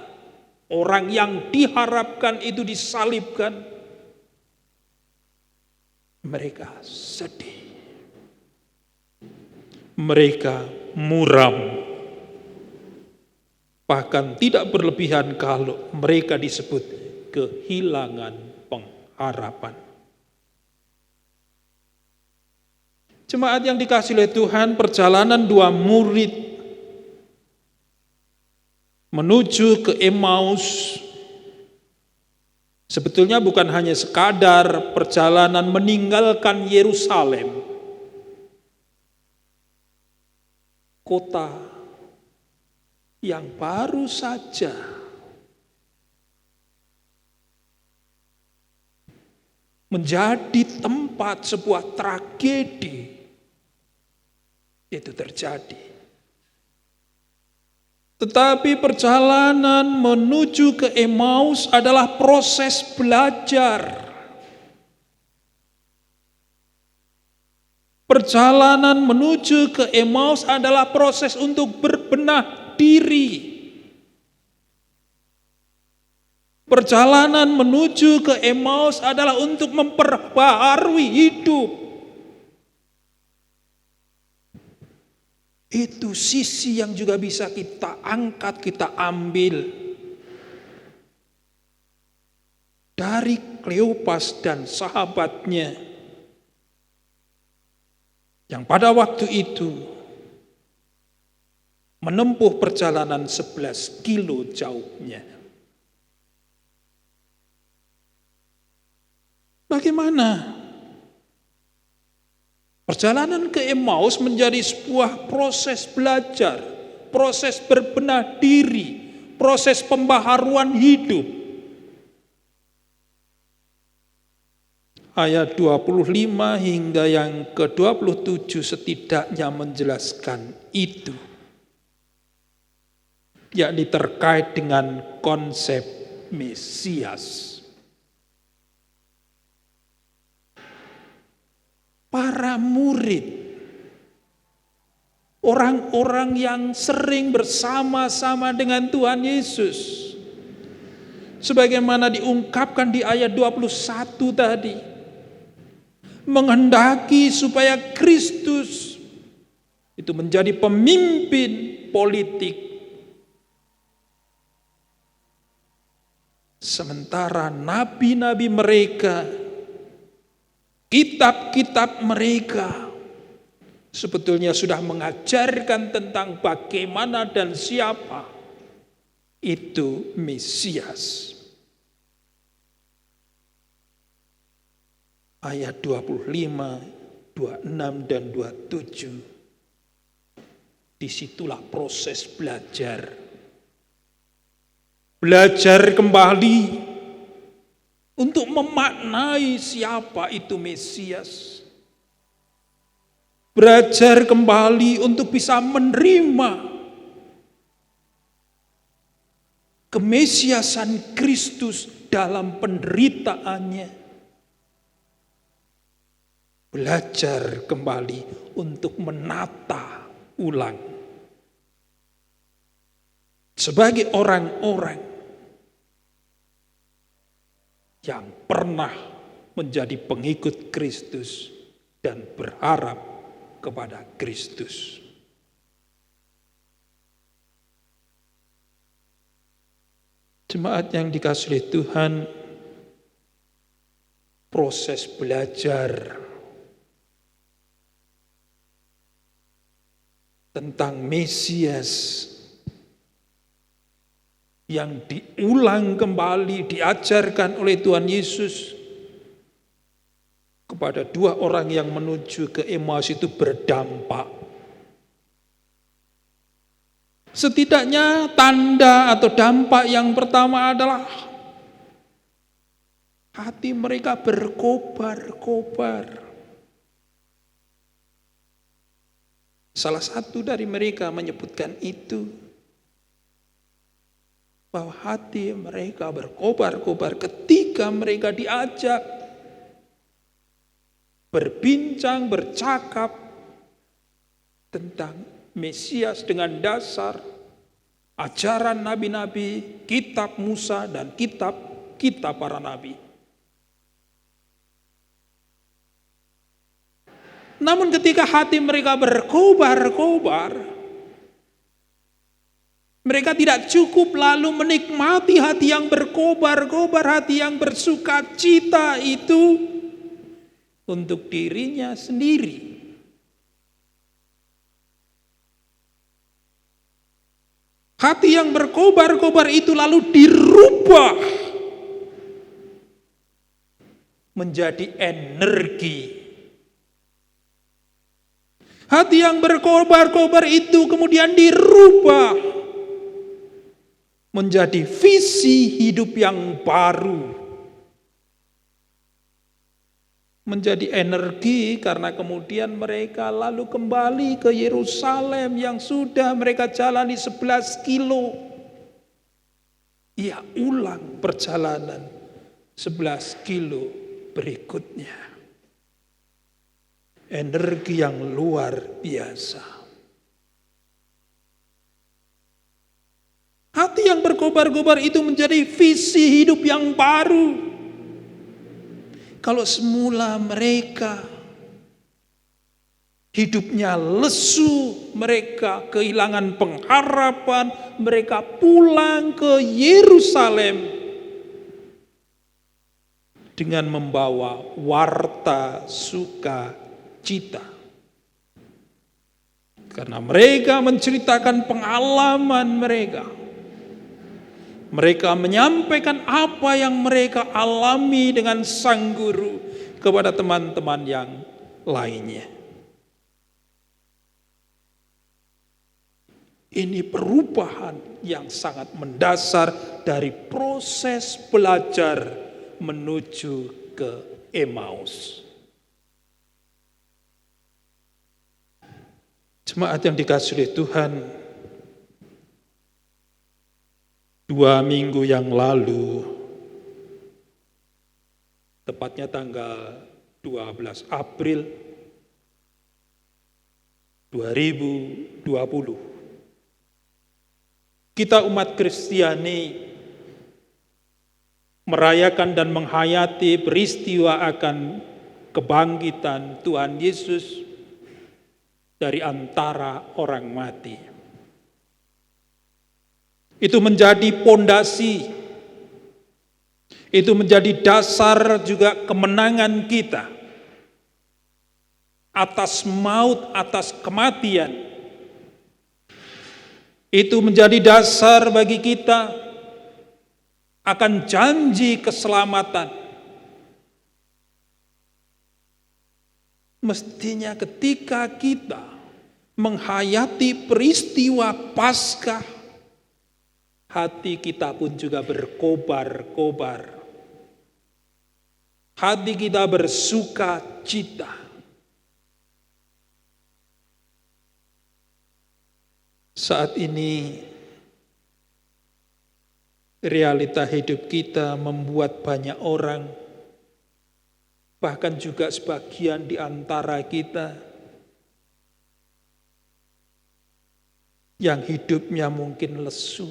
orang yang diharapkan itu disalibkan. Mereka sedih. Mereka muram. Bahkan tidak berlebihan kalau mereka disebut kehilangan pengharapan. Jemaat yang dikasihi oleh Tuhan, perjalanan dua murid menuju ke Emmaus sebetulnya bukan hanya sekadar perjalanan meninggalkan Yerusalem, kota yang baru saja menjadi tempat sebuah tragedi itu terjadi. Tetapi perjalanan menuju ke Emmaus adalah proses belajar. Perjalanan menuju ke Emmaus adalah proses untuk berbenah diri. Perjalanan menuju ke Emmaus adalah untuk memperbaharui hidup. Itu sisi yang juga bisa kita angkat, kita ambil dari Kleopas dan sahabatnya yang pada waktu itu menempuh perjalanan 11 kilo jauhnya. Bagaimana? Perjalanan ke Emmaus menjadi sebuah proses belajar, proses berbenah diri, proses pembaharuan hidup. Ayat 25 hingga yang ke-27 setidaknya menjelaskan itu, yakni terkait dengan konsep Mesias. Para murid, orang-orang yang sering bersama-sama dengan Tuhan Yesus, Sebagaimana diungkapkan di ayat 21 tadi. Menghendaki supaya Kristus itu menjadi pemimpin politik. Sementara nabi-nabi mereka, kitab-kitab mereka sebetulnya sudah mengajarkan tentang bagaimana dan siapa itu Mesias. Ayat 25, 26 dan 27. Disitulah proses belajar. Belajar kembali untuk memaknai siapa itu Mesias. Belajar kembali untuk bisa menerima kemesiasan Kristus dalam penderitaannya. Belajar kembali untuk menata ulang. Sebagai orang-orang yang pernah menjadi pengikut Kristus dan berharap kepada Kristus. Jemaat yang dikasihi oleh Tuhan, proses belajar tentang Mesias yang diulang kembali, diajarkan oleh Tuhan Yesus kepada dua orang yang menuju ke Emmaus itu berdampak. Setidaknya tanda atau dampak yang pertama adalah hati mereka berkobar-kobar. Salah satu dari mereka menyebutkan itu, bahwa hati mereka berkobar-kobar ketika mereka diajak berbincang, bercakap tentang Mesias dengan dasar ajaran nabi-nabi, kitab Musa dan kitab para nabi. Namun ketika hati mereka berkobar-kobar, mereka tidak cukup lalu menikmati hati yang berkobar-kobar, hati yang bersukacita itu untuk dirinya sendiri. Hati yang berkobar-kobar itu lalu dirubah menjadi energi. Hati yang berkobar-kobar itu kemudian dirubah menjadi visi hidup yang baru. Menjadi energi karena kemudian mereka lalu kembali ke Yerusalem yang sudah mereka jalani 11 kilo. Ia ulang perjalanan 11 kilo berikutnya. Energi yang luar biasa. Hati yang berkobar-kobar itu menjadi visi hidup yang baru. Kalau semula mereka hidupnya lesu, mereka kehilangan pengharapan, mereka pulang ke Yerusalem dengan membawa warta sukacita. Karena mereka menceritakan pengalaman mereka. Mereka menyampaikan apa yang mereka alami dengan sang guru kepada teman-teman yang lainnya. Ini perubahan yang sangat mendasar dari proses belajar menuju ke Emmaus. Jemaat yang dikasihi oleh Tuhan, 2 minggu yang lalu, tepatnya tanggal 12 April 2020, kita umat Kristiani merayakan dan menghayati peristiwa akan kebangkitan Tuhan Yesus dari antara orang mati. Itu menjadi pondasi, itu menjadi dasar juga kemenangan kita atas maut, atas kematian. Itu menjadi dasar bagi kita akan janji keselamatan. Mestinya ketika kita menghayati peristiwa Paskah, hati kita pun juga berkobar-kobar. Hati kita bersuka cita. Saat ini realita hidup kita membuat banyak orang, bahkan juga sebagian di antara kita yang hidupnya mungkin lesu,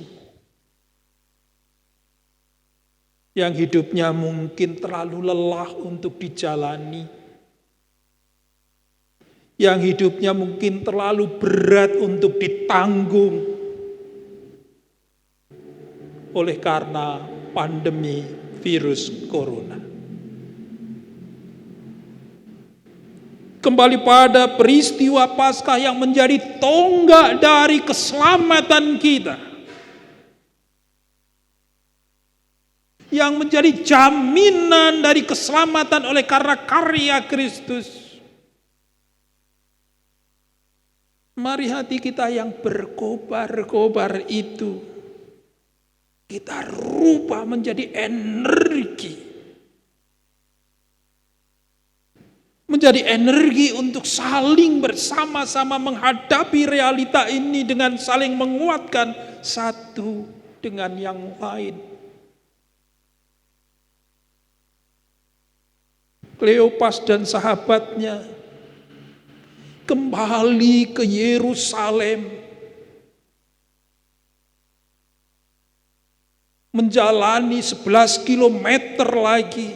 yang hidupnya mungkin terlalu lelah untuk dijalani, yang hidupnya mungkin terlalu berat untuk ditanggung oleh karena pandemi virus corona. Kembali pada peristiwa Paskah yang menjadi tonggak dari keselamatan kita, yang menjadi jaminan dari keselamatan oleh karena karya Kristus. Mari hati kita yang berkobar-kobar itu kita rubah menjadi energi. Menjadi energi untuk saling bersama-sama menghadapi realita ini dengan saling menguatkan satu dengan yang lain. Kleopas dan sahabatnya kembali ke Yerusalem, menjalani 11 kilometer lagi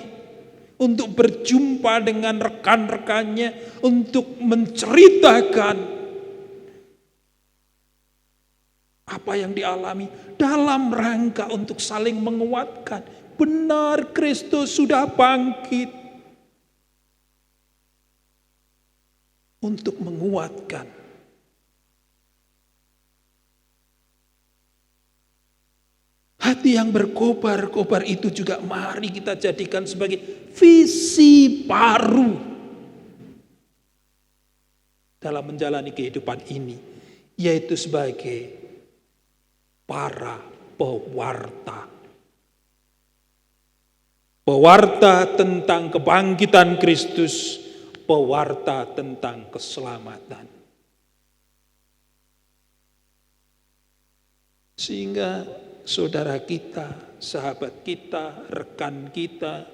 untuk berjumpa dengan rekan-rekannya, untuk menceritakan apa yang dialami dalam rangka untuk saling menguatkan. Benar, Kristus sudah bangkit. Untuk menguatkan hati yang berkobar-kobar itu juga mari kita jadikan sebagai visi baru dalam menjalani kehidupan ini, yaitu sebagai para pewarta. Pewarta tentang kebangkitan Kristus, pewarta tentang keselamatan. Sehingga saudara kita, sahabat kita, rekan kita,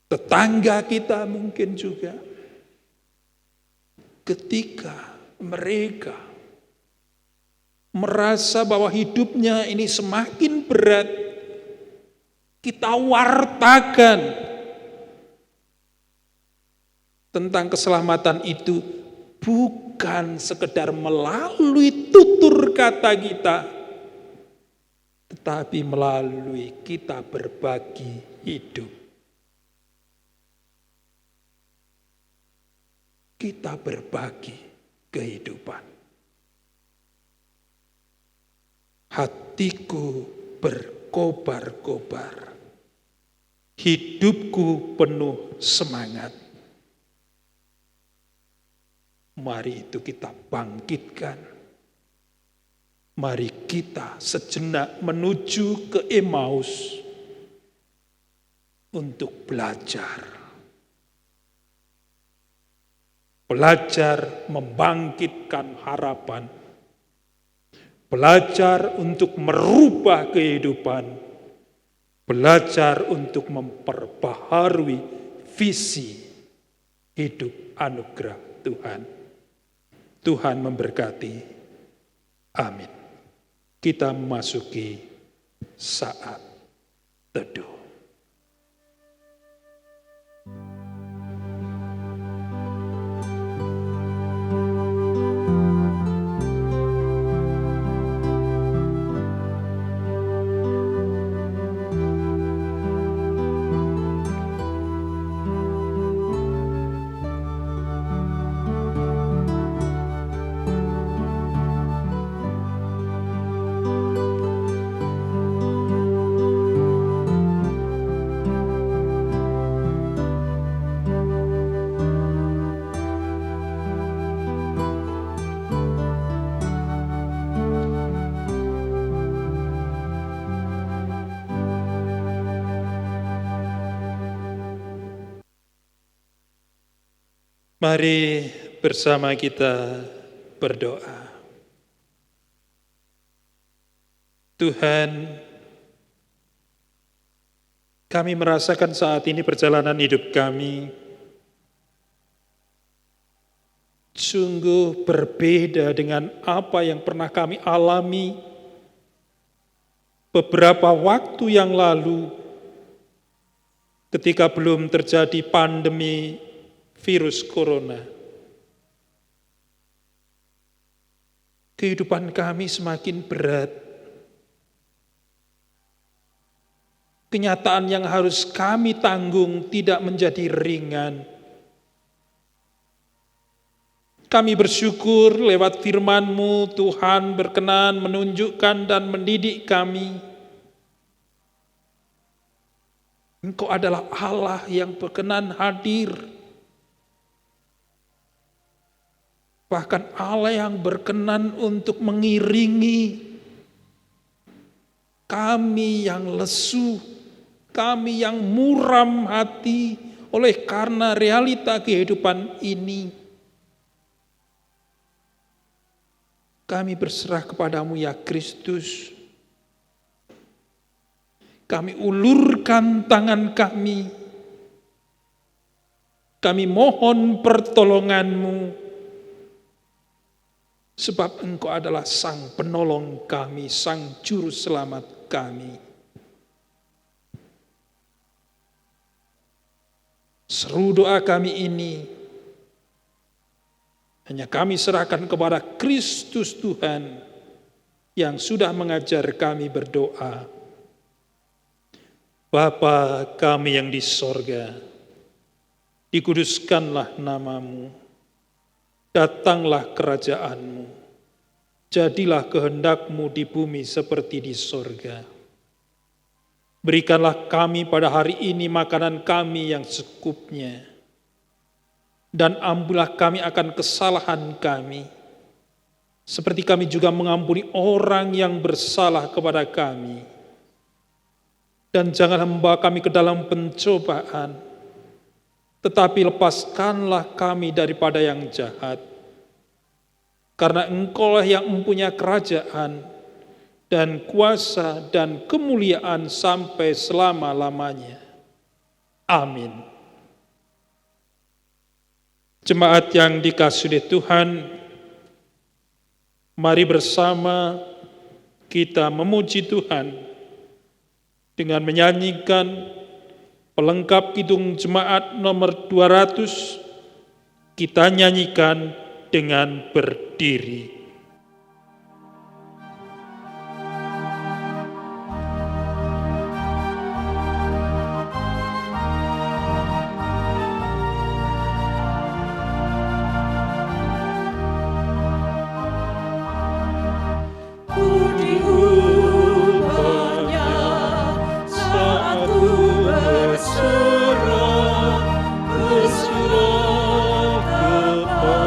tetangga kita mungkin juga, ketika mereka merasa bahwa hidupnya ini semakin berat, kita wartakan tentang keselamatan itu bukan sekedar melalui tutur kata kita, tetapi melalui kita berbagi hidup. Kita berbagi kehidupan. Hatiku berkobar-kobar, hidupku penuh semangat. Mari itu kita bangkitkan. Mari kita sejenak menuju ke Emmaus untuk belajar. Belajar membangkitkan harapan. Belajar untuk merubah kehidupan. Belajar untuk memperbaharui visi hidup anugerah Tuhan. Tuhan memberkati. Amin. Kita memasuki saat teduh. Mari bersama kita berdoa. Tuhan, kami merasakan saat ini perjalanan hidup kami sungguh berbeda dengan apa yang pernah kami alami beberapa waktu yang lalu ketika belum terjadi pandemi virus corona. Kehidupan kami semakin berat. Kenyataan yang harus kami tanggung tidak menjadi ringan. Kami bersyukur lewat firman-Mu, Tuhan berkenan menunjukkan dan mendidik kami. Engkau adalah Allah yang berkenan hadir. Bahkan Allah yang berkenan untuk mengiringi kami yang lesu, kami yang muram hati oleh karena realita kehidupan ini. Kami berserah kepadamu ya Kristus. Kami ulurkan tangan kami. Kami mohon pertolongan-Mu. Sebab Engkau adalah Sang Penolong kami, Sang Juru Selamat kami. Seru doa kami ini hanya kami serahkan kepada Kristus Tuhan yang sudah mengajar kami berdoa. Bapa kami yang di sorga, dikuduskanlah nama-Mu. Datanglah kerajaan-Mu, jadilah kehendak-Mu di bumi seperti di sorga. Berikanlah kami pada hari ini makanan kami yang secukupnya, dan ampunilah kami akan kesalahan kami, seperti kami juga mengampuni orang yang bersalah kepada kami. Dan janganlah membawa kami ke dalam pencobaan, tetapi lepaskanlah kami daripada yang jahat. Karena Engkaulah yang mempunyai kerajaan dan kuasa dan kemuliaan sampai selama-lamanya. Amin. Jemaat yang dikasihi oleh Tuhan, mari bersama kita memuji Tuhan dengan menyanyikan pelengkap Kidung Jemaat nomor 200, kita nyanyikan dengan berdiri. Berserah kepada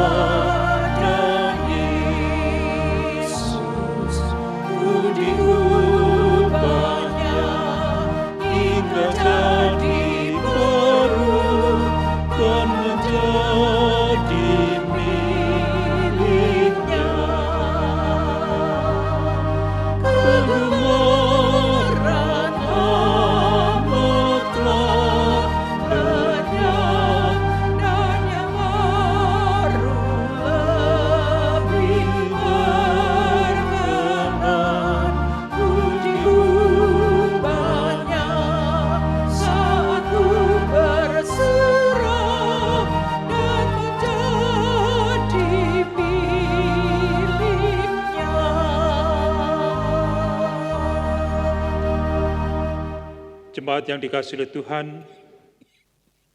Jemaat yang dikasihi oleh Tuhan,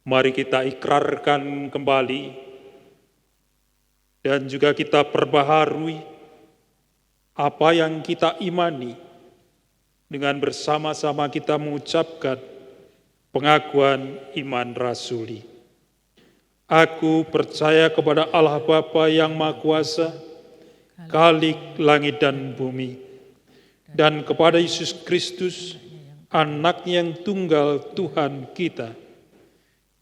mari kita ikrarkan kembali dan juga kita perbaharui apa yang kita imani dengan bersama-sama kita mengucapkan pengakuan iman rasuli. Aku percaya kepada Allah Bapa yang Maha Kuasa, Khalik langit dan bumi, dan kepada Yesus Kristus, Anak-Nya yang tunggal Tuhan kita,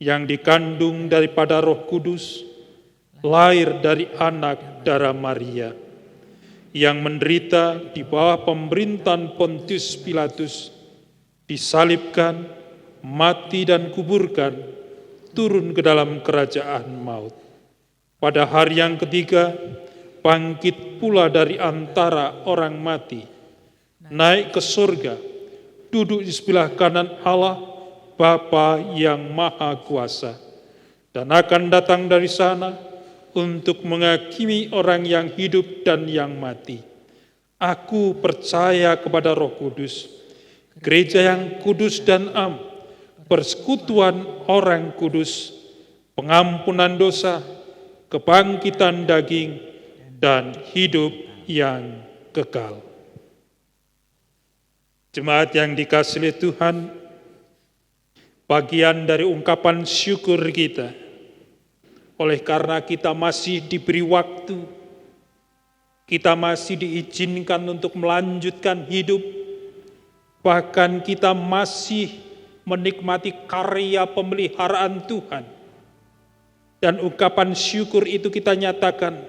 yang dikandung daripada Roh Kudus, lahir dari anak darah Maria, yang menderita di bawah pemerintahan Pontius Pilatus, disalibkan, mati dan kuburkan, turun ke dalam kerajaan maut. Pada hari yang ketiga, bangkit pula dari antara orang mati, naik ke surga, duduk di sebelah kanan Allah, Bapa yang Maha Kuasa, dan akan datang dari sana untuk menghakimi orang yang hidup dan yang mati. Aku percaya kepada Roh Kudus, gereja yang kudus dan am, persekutuan orang kudus, pengampunan dosa, kebangkitan daging, dan hidup yang kekal. Jemaat yang dikasihi Tuhan, bagian dari ungkapan syukur kita, oleh karena kita masih diberi waktu, kita masih diizinkan untuk melanjutkan hidup, bahkan kita masih menikmati karya pemeliharaan Tuhan. Dan ungkapan syukur itu kita nyatakan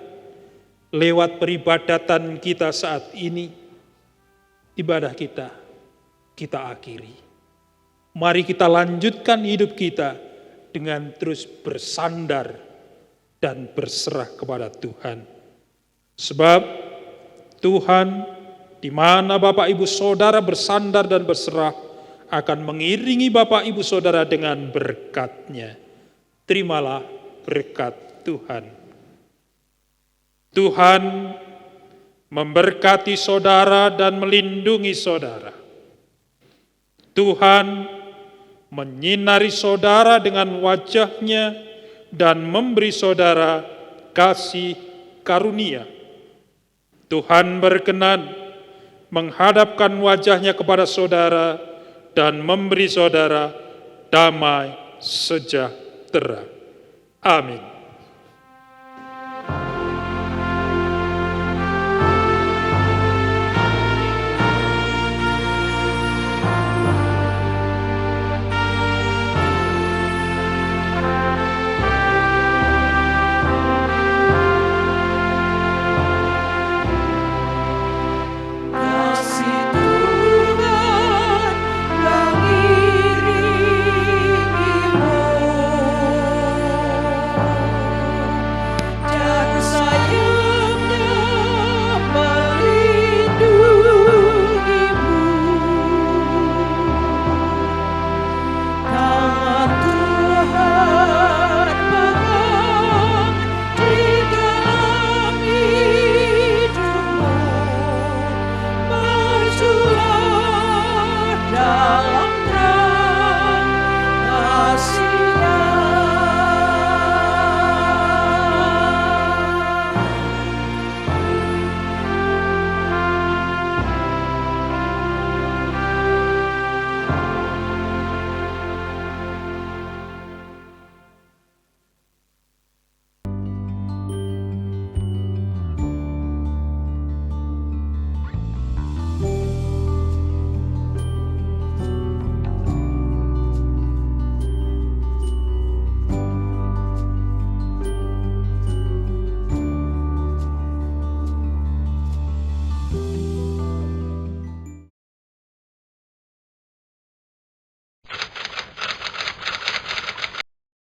lewat peribadatan kita saat ini. Ibadah kita akhiri. Mari kita lanjutkan hidup kita dengan terus bersandar dan berserah kepada Tuhan. Sebab Tuhan, di mana Bapak Ibu Saudara bersandar dan berserah, akan mengiringi Bapak Ibu Saudara dengan berkat-Nya. Terimalah berkat Tuhan. Tuhan memberkati saudara dan melindungi saudara. Tuhan menyinari saudara dengan wajah-Nya dan memberi saudara kasih karunia. Tuhan berkenan menghadapkan wajah-Nya kepada saudara dan memberi saudara damai sejahtera. Amin.